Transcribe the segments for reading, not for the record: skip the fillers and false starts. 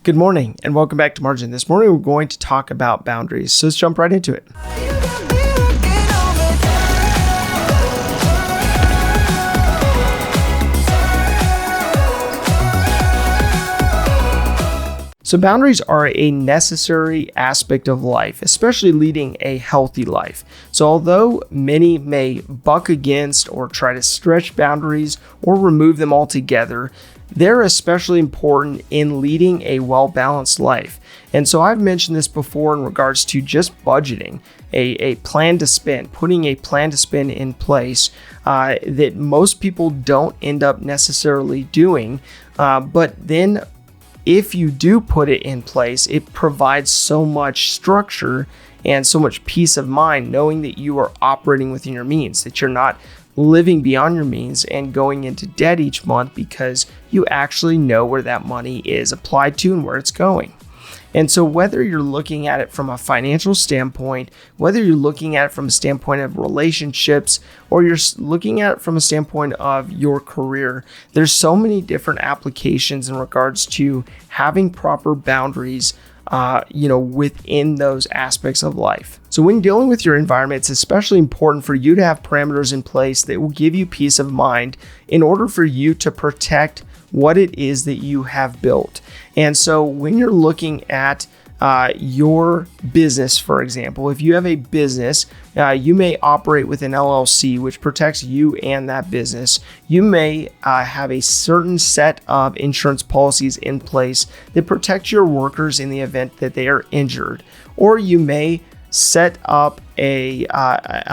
Good morning and welcome back to Margin. This morning we're going to talk about boundaries. So let's jump right into it. So boundaries are a necessary aspect of life, especially leading a healthy life. So although many may buck against or try to stretch boundaries or remove them altogether, they're especially important in leading a well-balanced life. And so I've mentioned this before in regards to just budgeting, a plan to spend, putting a plan to spend in place that most people don't end up necessarily doing. But then if you do put it in place, it provides so much structure and so much peace of mind knowing that you are operating within your means, that you're not living beyond your means and going into debt each month because you actually know where that money is applied to and where it's going. And so whether you're looking at it from a financial standpoint, whether you're looking at it from a standpoint of relationships, or you're looking at it from a standpoint of your career, there's so many different applications in regards to having proper boundaries within those aspects of life. So when dealing with your environment, it's especially important for you to have parameters in place that will give you peace of mind in order for you to protect what it is that you have built. And so when you're looking at your business, for example, if you have a business, you may operate with an LLC, which protects you and that business. You may have a certain set of insurance policies in place that protect your workers in the event that they are injured. Or you may set up a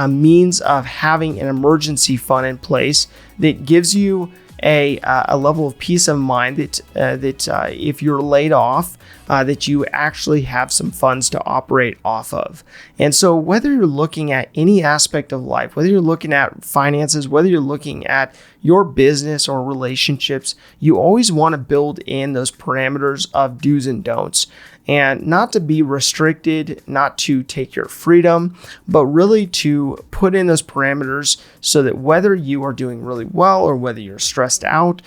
means of having an emergency fund in place that gives you a level of peace of mind that if you're laid off, that you actually have some funds to operate off of. And so whether you're looking at any aspect of life, whether you're looking at finances, whether you're looking at your business or relationships, you always want to build in those parameters of do's and don'ts. And not to be restricted, not to take your freedom, but really to put in those parameters so that whether you are doing really well or whether you're stressed out,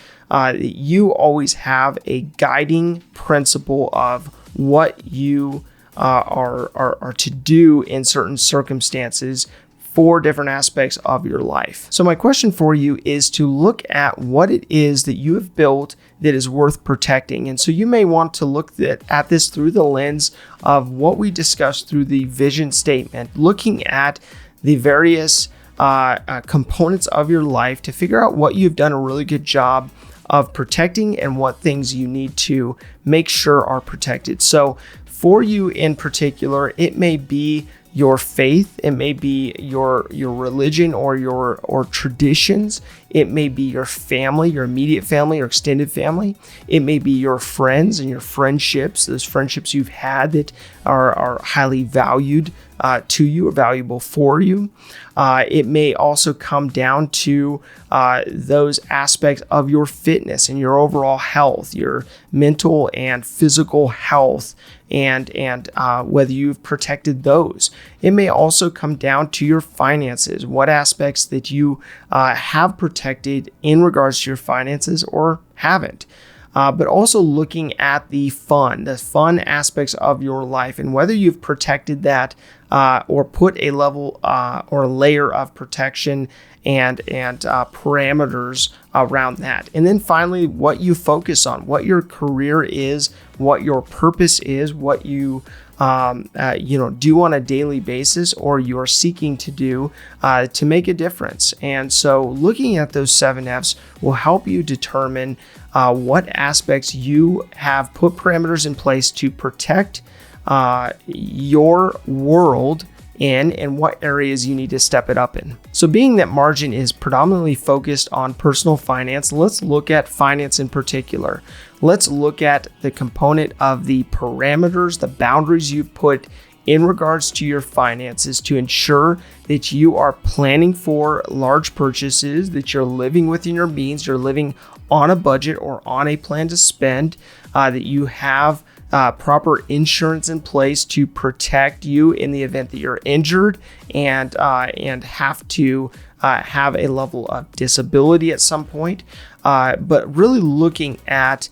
you always have a guiding principle of what you are to do in certain circumstances for different aspects of your life. So my question for you is to look at what it is that you have built that is worth protecting. And so you may want to look at this through the lens of what we discussed through the vision statement, looking at the various components of your life to figure out what you've done a really good job of protecting and what things you need to make sure are protected. So for you in particular, it may be your faith, it may be your religion or traditions, it may be your family, your immediate family or extended family, it may be your friends and your friendships, those friendships you've had that are highly valued to you or valuable for you. It may also come down to those aspects of your fitness and your overall health, your mental and physical health, and whether you've protected those. It may also come down to your finances, what aspects that you have protected in regards to your finances or haven't. But also looking at the fun aspects of your life and whether you've protected that or put a level or layer of protection and parameters around that. And then finally, what you focus on, what your career is, what your purpose is, what you do on a daily basis or you're seeking to do to make a difference. And so looking at those 7 F's will help you determine what aspects you have put parameters in place to protect your world in and what areas you need to step it up in. So being that margin is predominantly focused on personal finance, let's look at finance in particular. Let's look at the component of the parameters, the boundaries you've put in regards to your finances to ensure that you are planning for large purchases, that you're living within your means, you're living on a budget or on a plan to spend, that you have proper insurance in place to protect you in the event that you're injured and have to have a level of disability at some point. But really looking at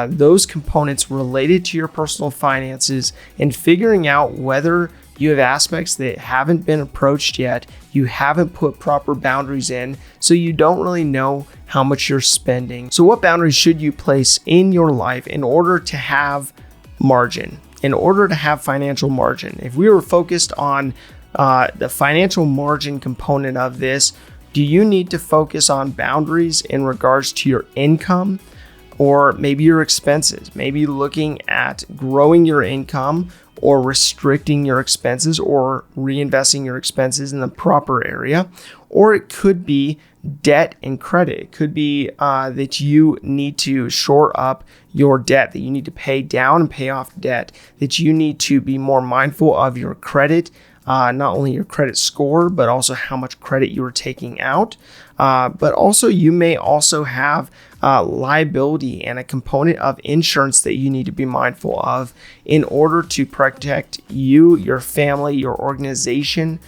those components related to your personal finances and figuring out whether you have aspects that haven't been approached yet, you haven't put proper boundaries in, so you don't really know how much you're spending. So what boundaries should you place in your life in order to have margin, in order to have financial margin? If we were focused on the financial margin component of this, do you need to focus on boundaries in regards to your income or maybe your expenses? Maybe looking at growing your income or restricting your expenses or reinvesting your expenses in the proper area. Or it could be debt and credit. It could be that you need to shore up your debt, that you need to pay down and pay off debt, that you need to be more mindful of your credit, not only your credit score, but also how much credit you are taking out. But also you may also have liability and a component of insurance that you need to be mindful of in order to protect you, your family, your organization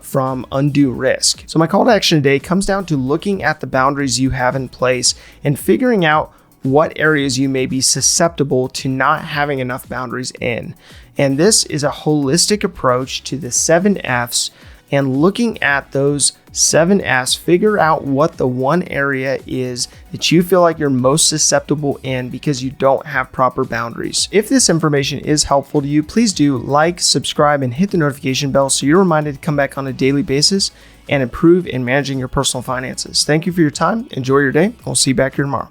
from undue risk. So my call to action today comes down to looking at the boundaries you have in place and figuring out what areas you may be susceptible to not having enough boundaries in. And this is a holistic approach to the 7 F's, and looking at those 7 F's, figure out what the one area is that you feel like you're most susceptible in because you don't have proper boundaries. If this information is helpful to you, please do like, subscribe, and hit the notification bell so you're reminded to come back on a daily basis and improve in managing your personal finances. Thank you for your time. Enjoy your day. We'll see you back here tomorrow.